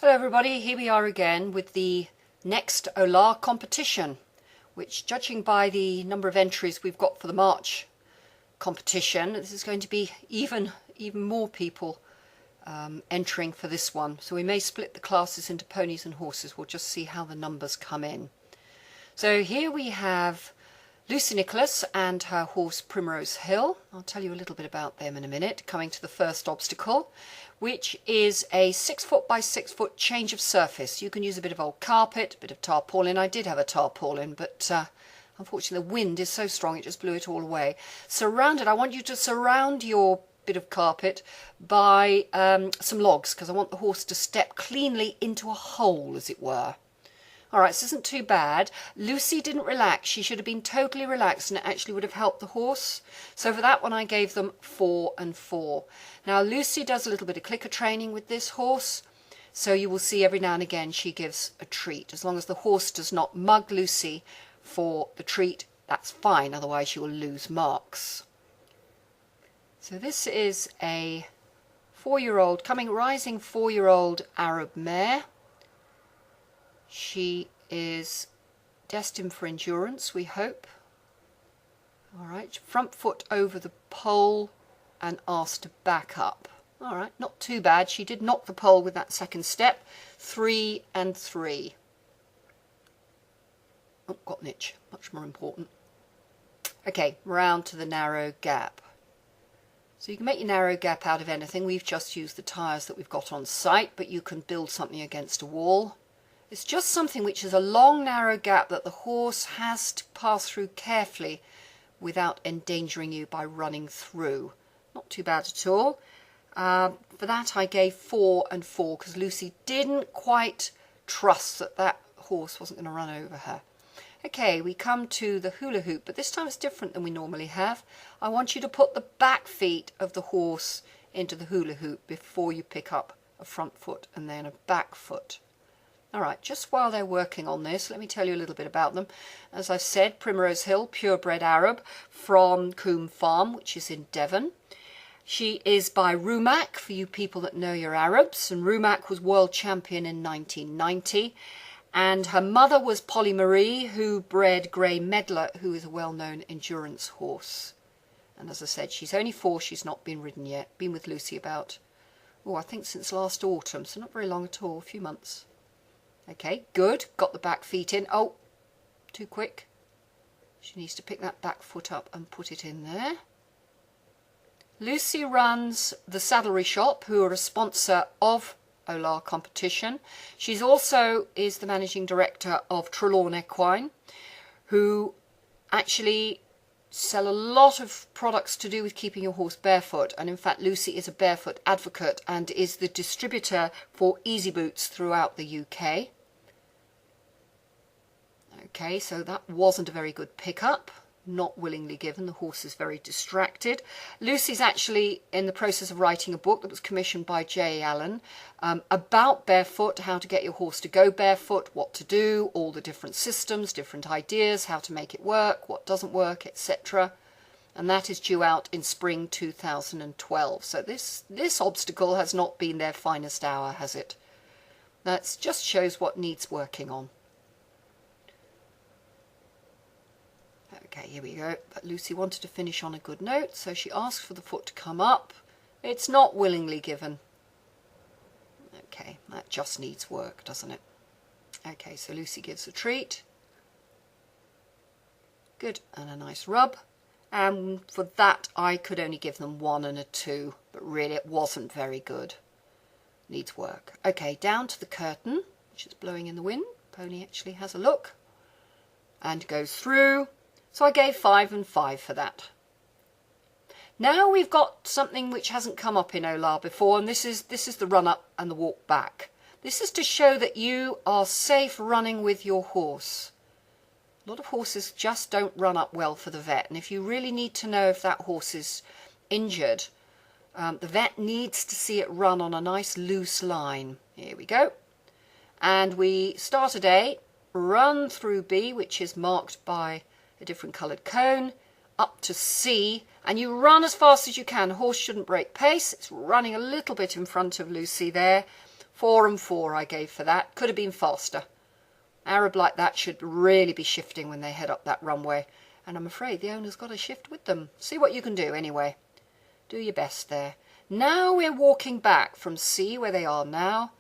Hello everybody, here we are again with the next OLHA competition, which, judging by the number of entries we've got for the March competition, this is going to be even more people entering for this one. So we may split the classes into ponies and horses. We'll just see how the numbers come in. So here we have Lucy Nicholas and her horse Primrose Hill. I'll tell you a little bit about them in a minute. Coming to the first obstacle, which is a 6 foot by 6 foot change of surface. You can use a bit of old carpet, a bit of tarpaulin. I did have a tarpaulin, but unfortunately the wind is so strong it just blew it all away. Surrounded, I want you to surround your bit of carpet by some logs, because I want the horse to step cleanly into a hole, as it were. All right, this isn't too bad. Lucy didn't relax. She should have been totally relaxed, and it actually would have helped the horse. So for that one, I gave them 4 and 4. Now, Lucy does a little bit of clicker training with this horse. So you will see every now and again she gives a treat. As long as the horse does not mug Lucy for the treat, that's fine. Otherwise, you will lose marks. So this is a 4-year-old, rising 4-year-old Arab mare. She is destined for endurance, we hope. All right, front foot over the pole and asked to back up. All right, not too bad. She did knock the pole with that second step. 3 and 3. Oh, got an itch, much more important. Okay, round to the narrow gap. So you can make your narrow gap out of anything. We've just used the tyres that we've got on site, but you can build something against a wall. It's just something which is a long, narrow gap that the horse has to pass through carefully without endangering you by running through. Not too bad at all. For that, I gave 4 and 4 because Lucy didn't quite trust that that horse wasn't going to run over her. Okay, we come to the hula hoop, but this time it's different than we normally have. I want you to put the back feet of the horse into the hula hoop before you pick up a front foot and then a back foot. All right, just while they're working on this, let me tell you a little bit about them. As I've said, Primrose Hill, purebred Arab from Coombe Farm, which is in Devon. She is by Rumac, for you people that know your Arabs, and Rumac was world champion in 1990. And her mother was Polly Marie, who bred Grey Medlar, who is a well-known endurance horse. And as I said, she's only 4, she's not been ridden yet. Been with Lucy about, I think since last autumn, so not very long at all, a few months. Okay, good. Got the back feet in. Oh, too quick. She needs to pick that back foot up and put it in there. Lucy runs the Saddlery Shop, who are a sponsor of OLHA competition. She's also is the managing director of Trelawn Equine, who actually sell a lot of products to do with keeping your horse barefoot. And in fact, Lucy is a barefoot advocate and is the distributor for Easy Boots throughout the UK. Okay, so that wasn't a very good pickup, not willingly given. The horse is very distracted. Lucy's actually in the process of writing a book that was commissioned by J. Allen about barefoot, how to get your horse to go barefoot, what to do, all the different systems, different ideas, how to make it work, what doesn't work, etc. And that is due out in spring 2012. So this obstacle has not been their finest hour, has it? That just shows what needs working on. Okay, here we go. But Lucy wanted to finish on a good note, so she asked for the foot to come up. It's not willingly given. Okay, that just needs work, doesn't it? Okay, so Lucy gives a treat. Good, and a nice rub. And for that, I could only give them 1 and a 2, but really it wasn't very good. Needs work. Okay, down to the curtain, which is blowing in the wind. Pony actually has a look and goes through. So I gave 5 and 5 for that. Now we've got something which hasn't come up in OLHA before, and this is the run up and the walk back. This is to show that you are safe running with your horse. A lot of horses just don't run up well for the vet, and if you really need to know if that horse is injured, the vet needs to see it run on a nice loose line. Here we go. And we start at A, run through B, which is marked by a different coloured cone, up to C, and you run as fast as you can. The horse shouldn't break pace. It's running a little bit in front of Lucy there. 4 and 4 I gave for that. Could have been faster. Arab like that should really be shifting when they head up that runway. And I'm afraid the owner's got to shift with them. See what you can do anyway. Do your best there. Now we're walking back from C, where they are now,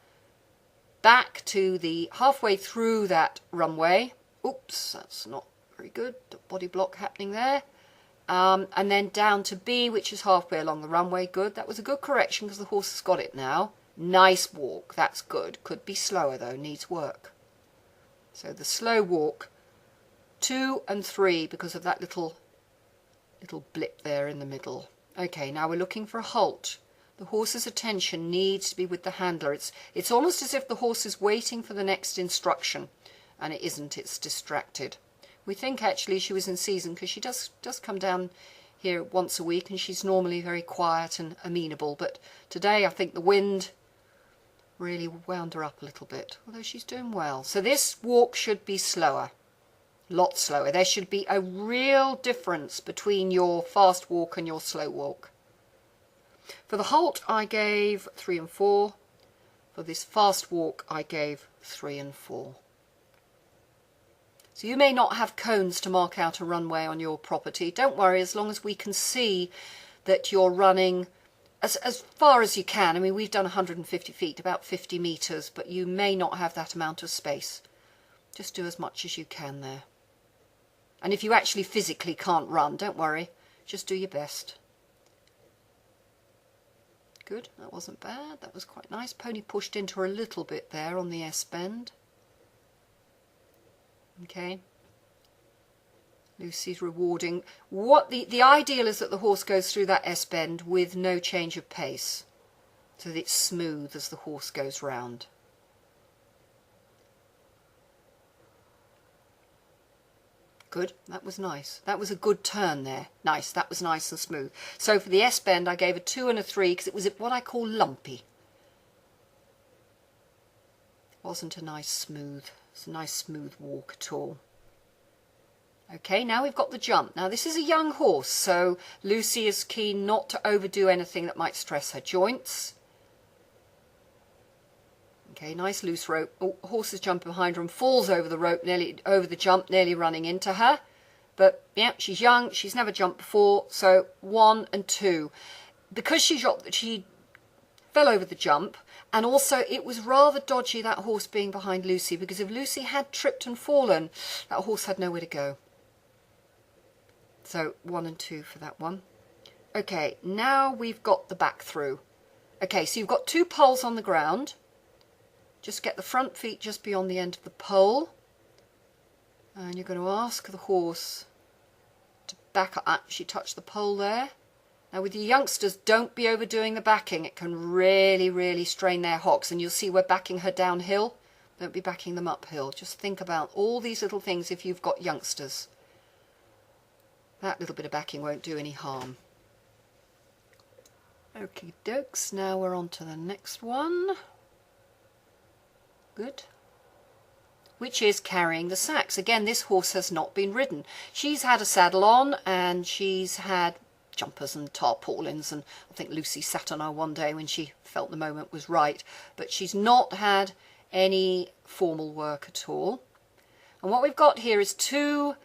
back to the halfway through that runway. Oops, that's not very good. Body block happening there. And then down to B, which is halfway along the runway. Good. That was a good correction because the horse has got it now. Nice walk. That's good. Could be slower though. Needs work. So the slow walk, 2 and 3, because of that little blip there in the middle. Okay, now we're looking for a halt. The horse's attention needs to be with the handler. It's almost as if the horse is waiting for the next instruction, and it isn't. It's distracted. We think actually she was in season because she does come down here once a week, and she's normally very quiet and amenable. But today I think the wind really wound her up a little bit, although she's doing well. So this walk should be slower, a lot slower. There should be a real difference between your fast walk and your slow walk. For the halt I gave 3 and 4. For this fast walk I gave 3 and 4. So you may not have cones to mark out a runway on your property. Don't worry, as long as we can see that you're running as far as you can. I mean, we've done 150 feet, about 50 metres, but you may not have that amount of space. Just do as much as you can there. And if you actually physically can't run, don't worry. Just do your best. Good, that wasn't bad. That was quite nice. Pony pushed into her a little bit there on the S-bend. Okay. Lucy's rewarding. What the ideal is that the horse goes through that S-bend with no change of pace, so that it's smooth as the horse goes round. Good, that was nice. That was a good turn there. Nice, that was nice and smooth. So for the S-bend I gave a 2 and a 3 because it was what I call lumpy. It wasn't a nice smooth walk at all. Okay, now we've got the jump. Now this is a young horse, so Lucy is keen not to overdo anything that might stress her joints. Okay, nice loose rope. Oh, horse is jumping behind her and falls over the rope, nearly over the jump, nearly running into her. But yeah, she's young, she's never jumped before, so 1 and 2. Because she fell over the jump, and also it was rather dodgy, that horse being behind Lucy, because if Lucy had tripped and fallen, that horse had nowhere to go. So 1 and 2 for that one. Okay, now we've got the back through. Okay, so you've got 2 poles on the ground. Just get the front feet just beyond the end of the pole. And you're going to ask the horse to back up. She touched the pole there. Now with your youngsters, don't be overdoing the backing. It can really, really strain their hocks. And you'll see we're backing her downhill. Don't be backing them uphill. Just think about all these little things if you've got youngsters. That little bit of backing won't do any harm. Okie dokes, now we're on to the next one. Good. Which is carrying the sacks. Again, this horse has not been ridden. She's had a saddle on and she's had jumpers and tarpaulins, and I think Lucy sat on her one day when she felt the moment was right, but she's not had any formal work at all. And what we've got here is 2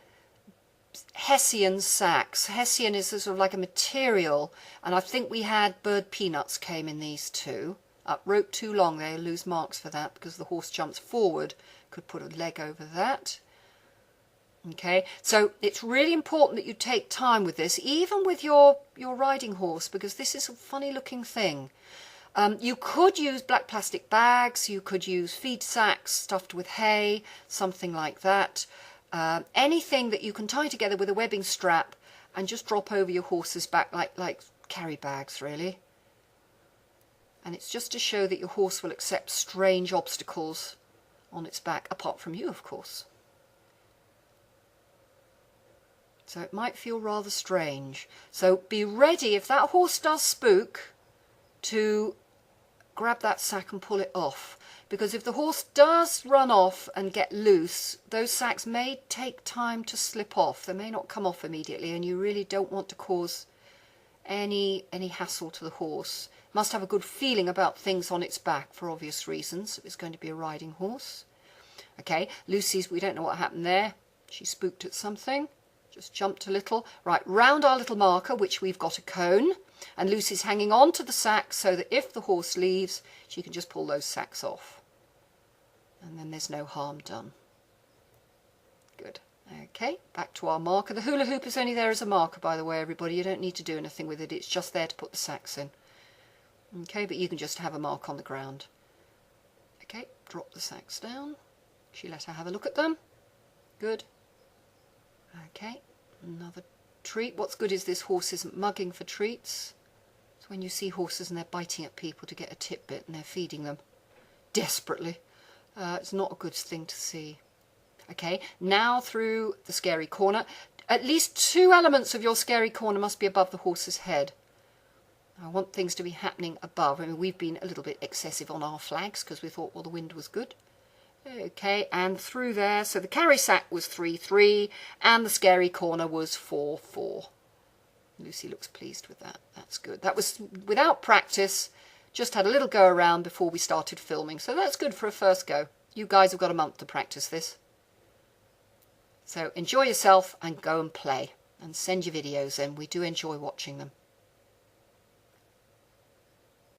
Hessian sacks. Hessian is sort of like a material, and I think we had bird peanuts came in these 2. Rope too long, they'll lose marks for that because the horse jumps forward. Could put a leg over that. Okay, so it's really important that you take time with this, even with your riding horse, because this is a funny looking thing. You could use black plastic bags, you could use feed sacks stuffed with hay, something like that. Anything that you can tie together with a webbing strap and just drop over your horse's back like carry bags, really. And it's just to show that your horse will accept strange obstacles on its back, apart from you, of course. So it might feel rather strange. So be ready, if that horse does spook, to grab that sack and pull it off. Because if the horse does run off and get loose, those sacks may take time to slip off. They may not come off immediately, and you really don't want to cause any hassle to the horse. Must have a good feeling about things on its back for obvious reasons. It's going to be a riding horse. Okay, Lucy's, we don't know what happened there. She spooked at something. Just jumped a little. Right, round our little marker, which we've got a cone. And Lucy's hanging on to the sack so that if the horse leaves, she can just pull those sacks off. And then there's no harm done. Good. Okay, back to our marker. The hula hoop is only there as a marker, by the way, everybody. You don't need to do anything with it. It's just there to put the sacks in. Okay, but you can just have a mark on the ground. Okay, drop the sacks down. She let her have a look at them. Good. Okay, another treat. What's good is this horse isn't mugging for treats. It's when you see horses and they're biting at people to get a tidbit and they're feeding them desperately. It's not a good thing to see. Okay, now through the scary corner. At least 2 elements of your scary corner must be above the horse's head. I want things to be happening above. I mean, we've been a little bit excessive on our flags because we thought, well, the wind was good. Okay, and through there. So the carry sack was 3-3 and the scary corner was 4-4. Lucy looks pleased with that. That's good. That was without practice. Just had a little go around before we started filming. So that's good for a first go. You guys have got a month to practice this. So enjoy yourself and go and play. And send your videos in. We do enjoy watching them.